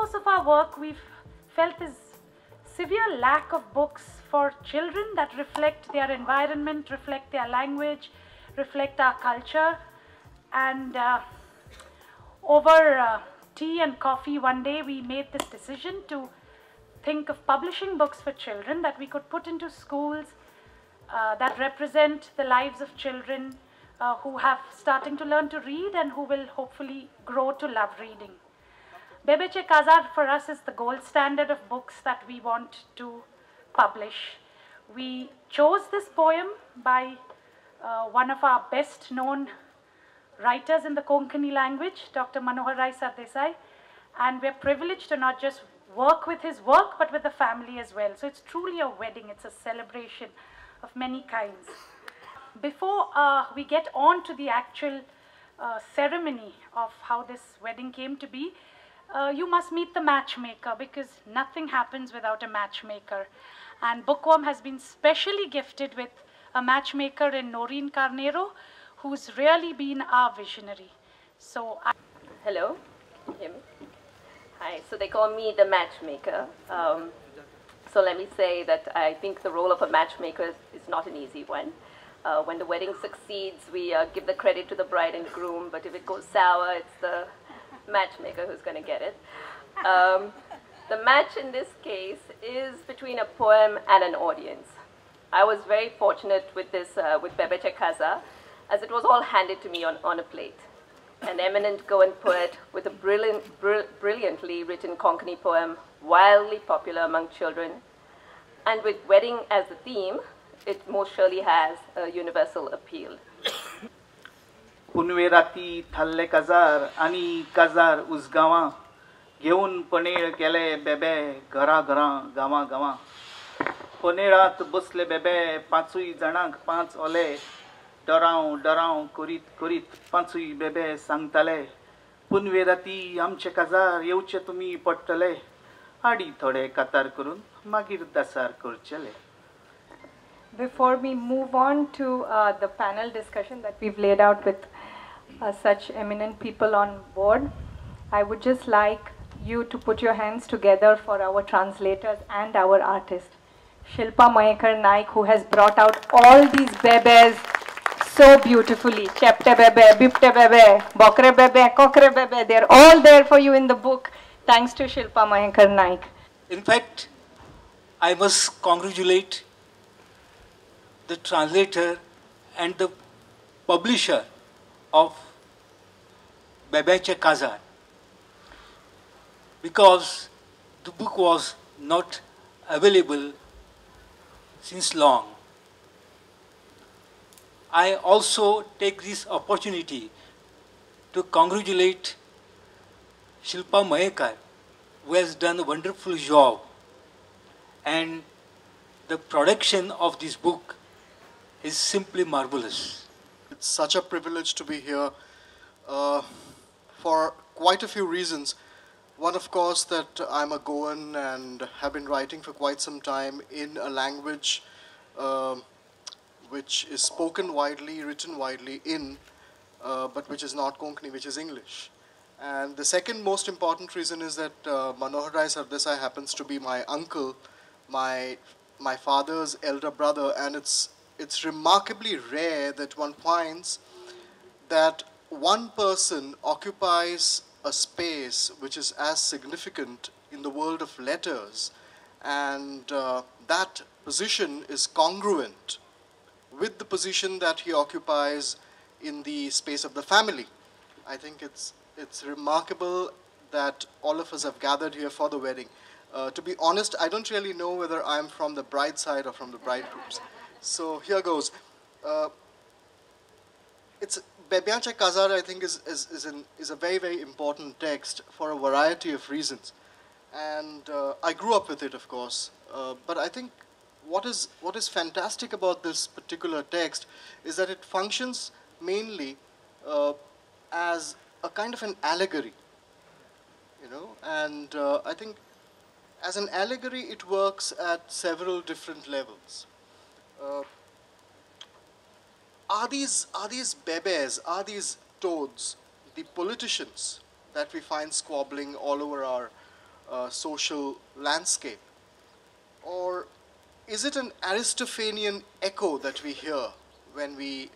course of our work, we've felt this severe lack of books for children that reflect their environment, reflect their language, reflect our culture. And over tea and coffee one day, we made this decision to think of publishing books for children that we could put into schools that represent the lives of children who have starting to learn to read and who will hopefully grow to love reading. Bebeachem Kazar for us is the gold standard of books that we want to publish. We chose this poem by one of our best known writers in the Konkani language, Dr. Manoharrai Sardessai, and we're privileged to not just work with his work but with the family as well. So it's truly a wedding, it's a celebration of many kinds. Before we get on to the actual ceremony of how this wedding came to be, you must meet the matchmaker, because nothing happens without a matchmaker. And Bookworm has been specially gifted with a matchmaker in Noronha, who's really been our visionary. So, hello, can you hear me? Hi, so they call me the matchmaker. So let me say that I think the role of a matchmaker is not an easy one. When the wedding succeeds, we give the credit to the bride and groom, but if it goes sour, it's the matchmaker who's going to get it. The match in this case is between a poem and an audience. I was very fortunate with this, with Bebeachem Kazar, as it was all handed to me on a plate. An eminent Goan poet with a brilliantly written Konkani poem, wildly popular among children. And with wedding as the theme, it most surely has a universal appeal. पुनवे राती थाल्ले काजार आणि काजार उजगावा घेऊन पनेळ केले बेबे घरा घरा गावा गावा पनेळात बसले बेबे पांचूय जाणांक पांच ओले डराव डराव करीत करीत पांचूय बेबे सांगताले पुनवे राती आमचे काजार येवचे तुमी पडटले आडी थोडे कातार करून मागीर दासार करचेले. Before we move on to the panel discussion that we've laid out with such eminent people on board, I would just like you to put your hands together for our translators and our artist, Shilpa Mayenkar Naik, who has brought out all these bebes so beautifully. Chepte bebe, bipte bebe, bokre bebe, kokre bebe, they're all there for you in the book, thanks to Shilpa Mayenkar Naik. In fact, I must congratulate the translator and the publisher of Bebeachem Kazar, because the book was not available since long. I also take this opportunity to congratulate Shilpa Mayenkar, who has done a wonderful job, and the production of this book is simply marvelous. It's such a privilege to be here for quite a few reasons. One, of course, that I'm a Goan and have been writing for quite some time in a language which is spoken widely, written widely in, but which is not Konkani, which is English. And the second most important reason is that Manoharrai Sardessai happens to be my uncle, my father's elder brother, and it's remarkably rare that one finds that one person occupies a space which is as significant in the world of letters, and that position is congruent with the position that he occupies in the space of the family. I think it's remarkable that all of us have gathered here for the wedding. To be honest, I don't really know whether I'm from the bride side or from the bridegrooms. So here goes. Bebeachem kazar, I think, is a very, very important text for a variety of reasons. And I grew up with it, of course. But I think what is fantastic about this particular text is that it functions mainly as a kind of an allegory, you know. And I think as an allegory, it works at several different levels. Are these bebes, are these toads, the politicians that we find squabbling all over social landscape? Or is it an Aristophanean echo that we hear when we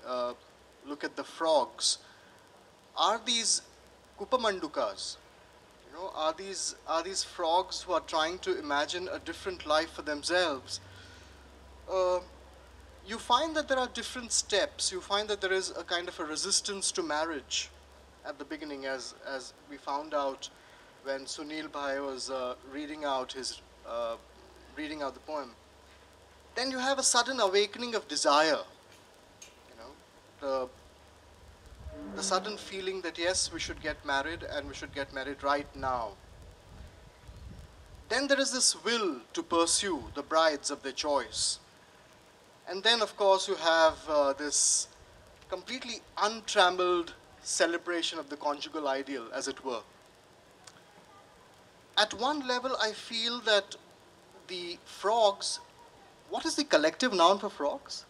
look at the frogs? Are these kupamandukas? You know, are these frogs who are trying to imagine a different life for themselves? You find that there are different steps. You find that there is a kind of a resistance to marriage at the beginning, as we found out when Sunil Bhai was reading out the poem. Then you have a sudden awakening of desire. You know, the sudden feeling that yes, we should get married, and we should get married right now. Then there is this will to pursue the brides of their choice. And then, of course, you have this completely untrammeled celebration of the conjugal ideal, as it were. At one level, I feel that the frogs, what is the collective noun for frogs?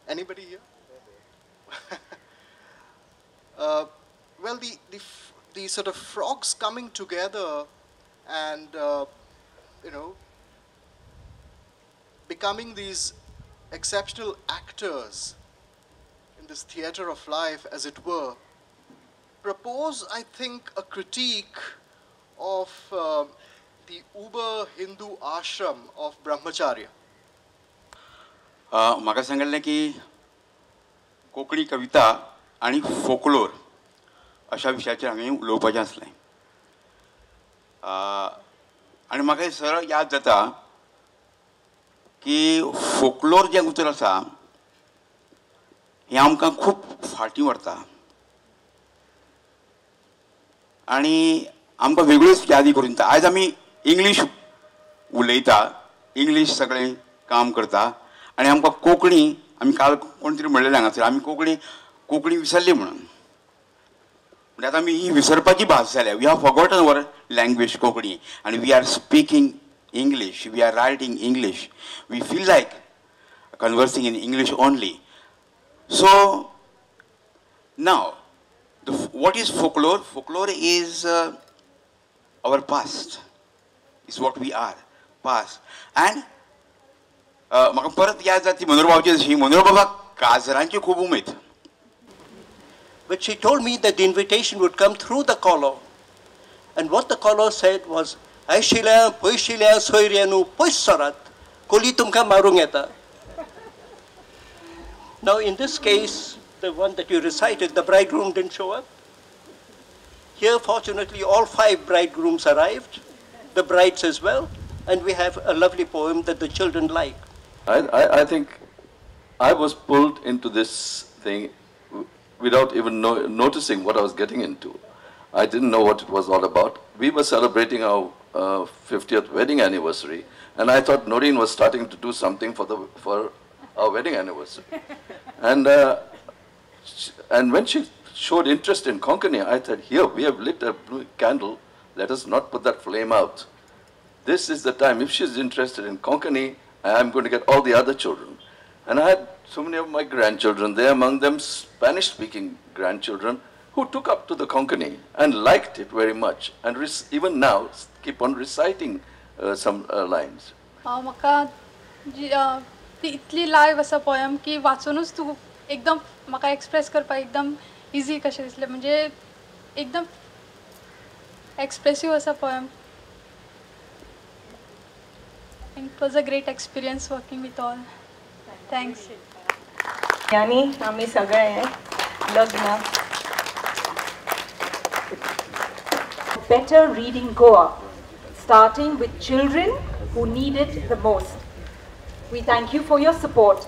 Anybody here? Well, the sort of frogs coming together and, you know, becoming these exceptional actors in this theater of life, as it were, propose, I think, a critique of the uber-Hindu ashram of Brahmacharya. म्हाका सांगलें की कोंकणी कविता आनी folklore अशा विशयाचेर हांवें उलोवपाचें आसलें. आनी म्हाका सरळ याद जाता की फोकलोर जें उतर आसा हें आमकां खूब फाटीं व्हरता आनी आमकां वेगळ्योच यादी करून दिता. आयज आमी इंग्लीश उलयता, इंग्लीश सगळें काम करता आनी आमकां कोंकणी, आमी काल कोण तरी म्हणलेलें हांगासर आमी कोंकणी विसरली म्हणून. म्हणजे आतां आमी ही विसरपाची भास जाल्या. We have forgotten our language Konkani आनी we are speaking English, we are writing English, we feel like conversing in English only. So now, what is folklore? Folklore is our past, is what we are, past. And म्हाका परत याद जाता ती मनोहरबाबाची जशी मनोहरबाबा काजरांची खूब Umed. But she told me that the invitation would come through the caller, and what the caller said was, आयशिल्या पयशिल्या सोयऱ्यानू पयस सरात कोली तुमकां मारूंक येता. Now in this case, the one that you recited, the bridegroom didn't show up. Here fortunately all 5 bridegrooms arrived, the brides as well, and we have a lovely poem that the children like. I think I was pulled into this thing without even noticing what I was getting into. I didn't know what it was all about. We were celebrating our 50th wedding anniversary, and I thought Noreen was starting to do something for our wedding anniversary. And when she showed interest in Konkani, I thought, here, we have lit a blue candle, let us not put that flame out. This is the time. If she's interested in Konkani, I'm going to get all the other children. And I had so many of my grandchildren there, among them Spanish-speaking grandchildren, who took up to the Konkani and liked it very much, and even now keep on reciting some lines. म्हाका ती इतली live आसा poem की वाचूनच तूं एकदम म्हाका express करपाक एकदम easy कशें दिसलें. म्हणजे एकदम एक्सप्रेसिव आसा poem. It was a great experience working with all. Thanks. यानी आम्ही सगळे लग्न. Better reading Goa, starting with children who need it the most. We thank you for your support.